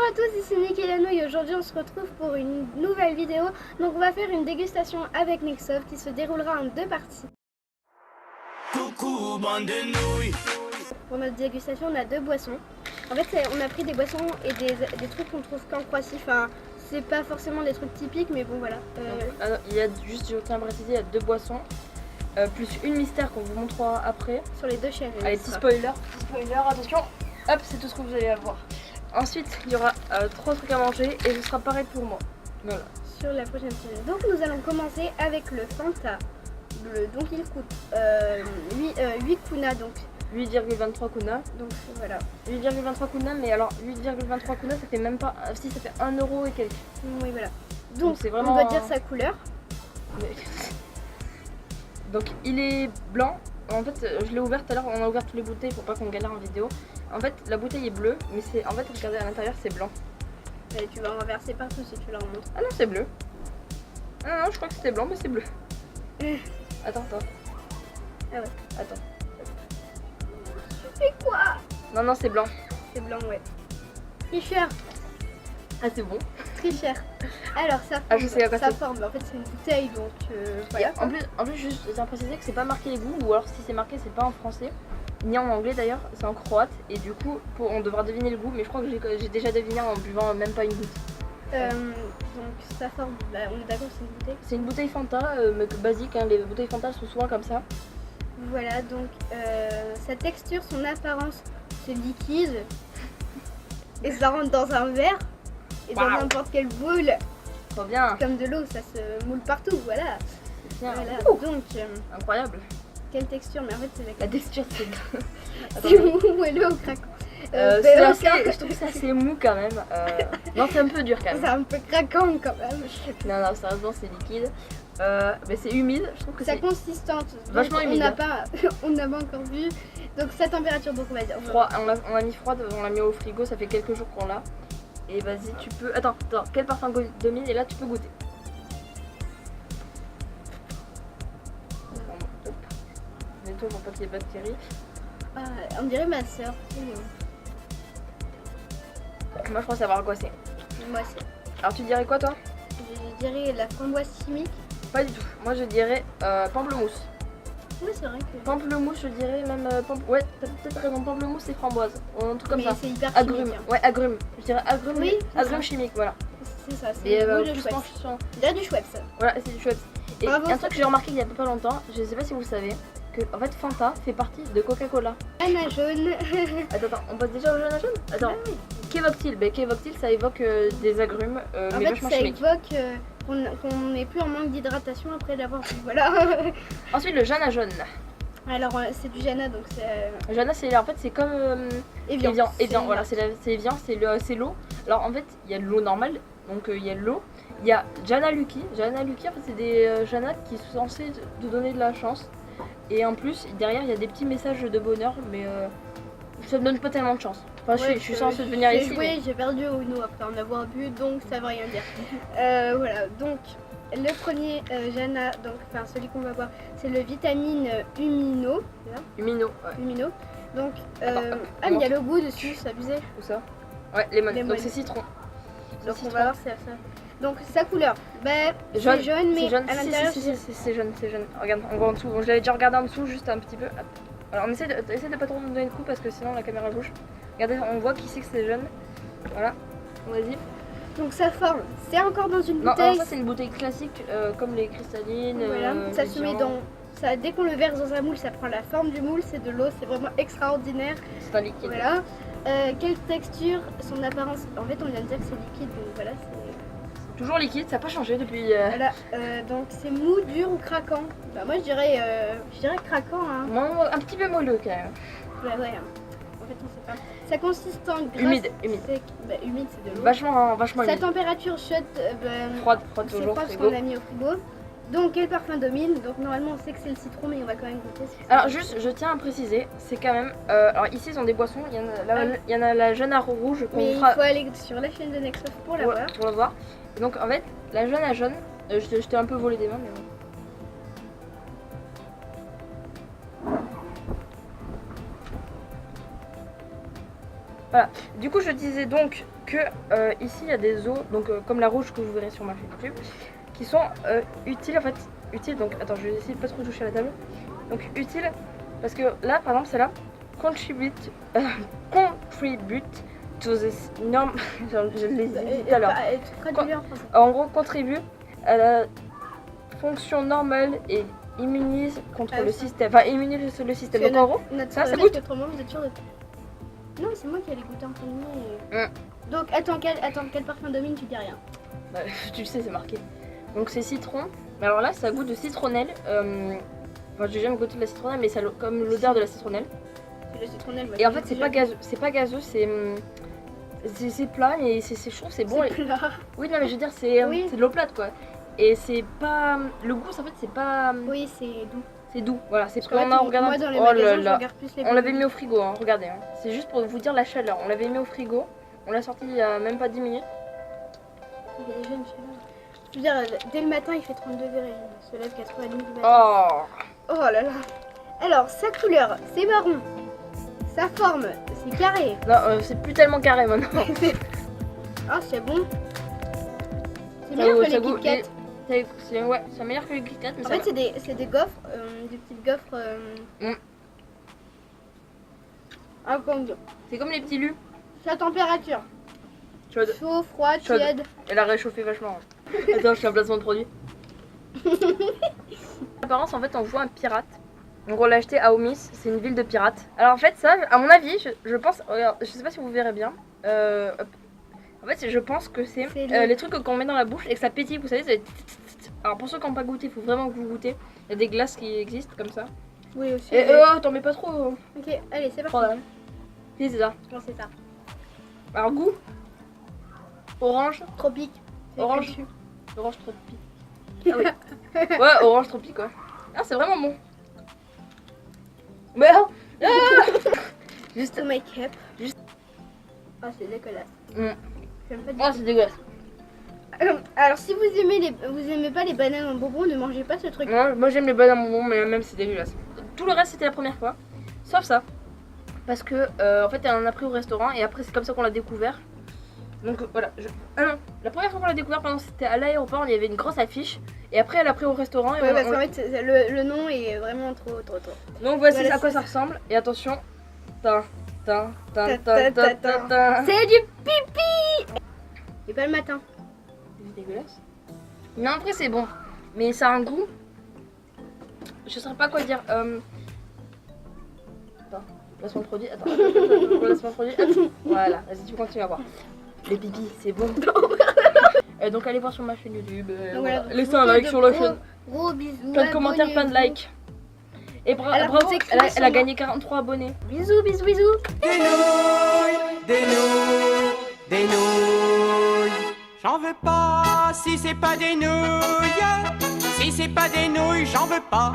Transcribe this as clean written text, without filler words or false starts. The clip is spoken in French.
à tous, ici Nickelano et aujourd'hui on se retrouve pour une nouvelle vidéo. Donc on va faire une dégustation avec Nexov qui se déroulera en 2 parties. Coucou, bande de nouilles. Pour notre dégustation on a 2 boissons. En fait on a pris des boissons et des trucs qu'on trouve qu'en Croatie. Enfin c'est pas forcément des trucs typiques mais bon voilà. Alors, il y a juste, je tiens à préciser, il y a 2 boissons. Plus une mystère qu'on vous montrera après. Sur les 2 chaînes. Allez, petit spoiler, attention. Hop, c'est tout ce que vous allez avoir. Ensuite, il y aura 3 trucs à manger et ce sera pareil pour moi. Voilà. Sur la prochaine chaîne. Donc nous allons commencer avec le Fanta bleu. Donc il coûte 8 kuna donc. 8,23 kuna. Donc voilà. 8,23 kuna, mais alors 8,23 kuna ça fait même pas. Si, ça fait 1 euro et quelques. Oui voilà. Donc c'est vraiment. on doit dire sa couleur. Donc il est blanc. En fait, je l'ai ouvert tout à l'heure, on a ouvert toutes les bouteilles pour pas qu'on galère en vidéo. En fait, la bouteille est bleue, mais c'est en fait, regardez à l'intérieur, c'est blanc. Et tu vas renverser partout si tu la remontes. Ah non, c'est bleu. Ah non, je crois que c'était blanc, mais c'est bleu. Attends. Ah ouais. Attends. Tu fais quoi? Non, c'est blanc. C'est blanc, ouais. Tricheur. Ah, c'est bon. Tricheur. Alors, ça forme. Ah, je sais à quoi ça c'est. forme. En fait, c'est une bouteille, donc voilà. En plus, juste, je tiens à préciser que c'est pas marqué les goûts, ou alors si c'est marqué, c'est pas en français, ni en anglais d'ailleurs, c'est en croate. Et du coup, on devra deviner le goût, mais je crois que j'ai déjà deviné en buvant même pas une goutte. Donc, ça forme. Bah, on est d'accord, c'est une bouteille. C'est une bouteille Fanta, mais basique, hein, les bouteilles Fanta sont souvent comme ça. Voilà, donc sa texture, son apparence, c'est liquide. Et ça rentre dans un verre. Et dans n'importe quelle boule. Trop bien. Comme de l'eau, ça se moule partout, voilà. C'est bien. Voilà, donc, Incroyable. quelle texture, mais en fait c'est La texture, c'est c'est mou et l'eau au craquant. je trouve que c'est assez mou quand même. Non, c'est un peu dur quand C'est même. un peu craquant quand même. Non, sérieusement, c'est liquide. Mais c'est humide, je trouve que Sa c'est consistance, vachement humide. On n'a pas encore vu. Donc sa température, donc on va dire froid. On l'a mis froid, on l'a mis au frigo, ça fait quelques jours qu'on l'a. Et vas-y, tu peux. Attends, quel parfum domine? Et là, tu peux goûter. Hop. Nettoie pour pas qu'il y ait de bactéries. Ah, on dirait ma soeur. Moi, je crois savoir quoi c'est. Moi aussi. Alors, tu dirais quoi, toi? Je dirais la framboise chimique. Pas du tout. Moi, je dirais pamplemousse. Oui, c'est vrai que. Pamplemousse, je dirais même. Ouais, t'as peut-être raison, pamplemousse et framboise. Un truc comme Mais ça. c'est hyper Agrumes. chimique. Hein. Ouais, agrumes. Je dirais agrumes. Oui, c'est agrumes ça. chimiques, voilà. C'est ça, c'est Et le goût de plus Schweppes. franchement, Il y a du Schweppes. Ça. voilà, c'est du chouette. Et Bravo, un truc que j'ai remarqué il y a pas longtemps, je sais pas si vous le savez, que en fait Fanta fait partie de Coca-Cola. Anna jaune. Attends, on passe déjà au jaune à jaune? Attends, Ah oui. Kévoctyl, Kévoctyl ça évoque des agrumes, En mais fait, vachement ça chimiques. évoque qu'on n'est plus en manque d'hydratation après l'avoir bu. Voilà. Ensuite, le jaune à jaune. Alors, c'est du Jana, donc c'est. Jana, c'est en fait c'est comme Evian. Evian, voilà, c'est Evian, c'est l'eau. Alors en fait, il y a de l'eau normale, donc il y a de l'eau. Il y a Jana Lucky. Jana Lucky, en fait, c'est des Jana qui sont censés te donner de la chance. Et en plus, derrière, il y a des petits messages de bonheur, mais ça me donne pas tellement de chance. Enfin, je suis censée venir ici. Oui, j'ai perdu au Uno après en avoir bu, donc ça veut rien dire. Voilà, donc le premier Jana, donc enfin celui qu'on va voir, c'est le vitamine Humino. Là. Humino, ouais. Humino. Donc, Attends, mais il y a le goût dessus, c'est abusé. Où ça? Ouais, lemon. Lemon. Donc c'est citron. Donc on va voir c'est ça. Donc sa couleur, c'est Jaune, jaune, mais jaune. à l'intérieur C'est jaune, c'est jaune. Regarde, on voit en dessous. Je l'avais déjà regardé en dessous, juste un petit peu. Hop. Alors on essaie de pas trop nous donner de coups parce que sinon la caméra bouge. Regardez, on voit qui c'est que c'est jaune. Voilà. Vas-y. Donc sa forme, c'est encore dans une Non, bouteille. ça c'est une bouteille classique comme les cristallines. Voilà, ça se met Evian. dans. Ça, dès qu'on le verse dans un moule, ça prend la forme du moule, c'est de l'eau, c'est vraiment extraordinaire. C'est un liquide. Voilà. Quelle texture, son apparence. En fait, on vient de dire que c'est liquide, donc voilà, c'est. Toujours liquide, ça n'a pas changé depuis. Voilà, donc c'est mou, dur ou craquant. Bah, moi, je dirais craquant, hein. Moi, un petit peu moelleux quand même. Ouais. En fait, on sait pas. Sa consistance grasse. Humide. Sec. Bah, humide, c'est de l'eau. Vachement Sa humide. température chaude, Froide c'est toujours. froid parce Frigo. qu'on l'a mis au frigo. Donc, quel parfum domine? Donc, normalement, on sait que c'est le citron, mais on va quand même goûter. Alors juste, je tiens à préciser, c'est quand même. Alors ici, ils ont des boissons. Il y en a la jaune à rouge qu'on Mais il fera faut aller sur la chaîne de Nexov pour la voir. pour le voir. Et donc en fait, la jaune à jaune, je t'ai un peu volé des mains, mais bon. Voilà. Du coup, je disais donc que ici il y a des eaux, donc comme la rouge que vous verrez sur ma chaîne YouTube, qui sont utiles en fait. Utiles, donc attends, je vais essayer de pas trop toucher à la table. Donc utile parce que là par exemple celle-là contribute to this norm. Je l'ai dit tout à l'heure. Traduis-le en français. En gros, contribue à la fonction normale et immunise contre le système. Enfin, immunise le système. Donc en gros, ça goûte. Autrement, vous êtes sûr de... Non, c'est moi qui allais goûter en premier. Donc attends, quel parfum domine, tu dis rien. Bah, tu le sais, c'est marqué. Donc c'est citron. Mais alors là, ça goûte de citronnelle. Enfin, j'ai jamais goûté de la citronnelle, mais ça comme l'odeur de la citronnelle. C'est le citronnelle. Et en fait, c'est pas gazeux. C'est pas gazeux, c'est plat, mais c'est chaud, c'est bon. C'est plat. Oui, non, mais je veux dire, c'est de l'eau plate quoi. Et c'est pas. Le goût, en fait, c'est pas. Oui, c'est doux. C'est doux, voilà. C'est Parce qu'on a regardé. Moi, dans les magasins, je regarde plus les on l'avait mis au frigo, hein, regardez. Hein. C'est juste pour vous dire la chaleur. On l'avait mis au frigo. On l'a sorti il y a même pas 10 minutes. Il y a déjà une chaleur. Je veux dire, dès le matin, il fait 30 degrés. Il se lève 4h30 du matin. Oh là là. Alors, sa couleur, c'est marron. Sa forme, c'est carré. Non, c'est plus tellement carré maintenant. Ah, c'est bon. C'est meilleur que les Kit Kat. Ouais, c'est meilleur que les Kit Kat. En fait, c'est des gaufres, des petites gaufres. Ah, comment dire. C'est comme les petits lus. Sa température. Chaude. Chaud, froid, tiède. Elle a réchauffé vachement. Attends, je fais un placement de produit. Apparence, en fait, on voit un pirate. Donc on l'a acheté à Omis, c'est une ville de pirates. Alors en fait ça, à mon avis, je pense, regarde, je sais pas si vous verrez bien. En fait je pense que c'est les trucs qu'on met dans la bouche et que ça pétille, vous savez. Alors pour ceux qui n'ont pas goûté, il faut vraiment que vous goûtez. Il y a des glaces qui existent comme ça. Oui aussi. Et t'en mets pas trop. Ok, allez c'est parti. Voilà. C'est ça. Non c'est ça. Alors goût orange. Tropique. Orange. Orange tropique. Ah oui. Ouais, orange tropique quoi. Ah c'est vraiment bon. Mais juste to make up. Juste. Ah c'est dégueulasse. J'aime pas du Oh c'est dégueulasse. Alors si vous aimez pas les bananes en bonbons, ne mangez pas ce truc. Ouais, moi j'aime les bananes en bonbons, mais même c'est dégueulasse. Tout le reste c'était la première fois, sauf ça. Parce que en fait elle en a pris au restaurant et après c'est comme ça qu'on l'a découvert. Donc voilà. Ah non, la première fois qu'on l'a découvert, pardon, c'était à l'aéroport, il y avait une grosse affiche. Et après elle a pris au restaurant. Et ouais, parce qu'en fait le nom est vraiment trop. Donc voici à quoi ça ressemble. Et attention. C'est du pipi. Et pas le matin. C'est dégueulasse. Non après c'est bon. Mais ça a un goût. Je saurais pas quoi dire. Attends. Placement de produit. Attends. Placement de produit. Attends. Voilà. Vas-y tu continues à voir. Les pipis c'est bon. Donc allez voir sur ma chaîne YouTube. Voilà. Laissez un like sur la chaîne. Gros bisous. Plein de commentaires, plein de likes. Et bravo, elle a gagné 43 abonnés. Bisous. Des nouilles. J'en veux pas si c'est pas des nouilles. Si c'est pas des nouilles, j'en veux pas.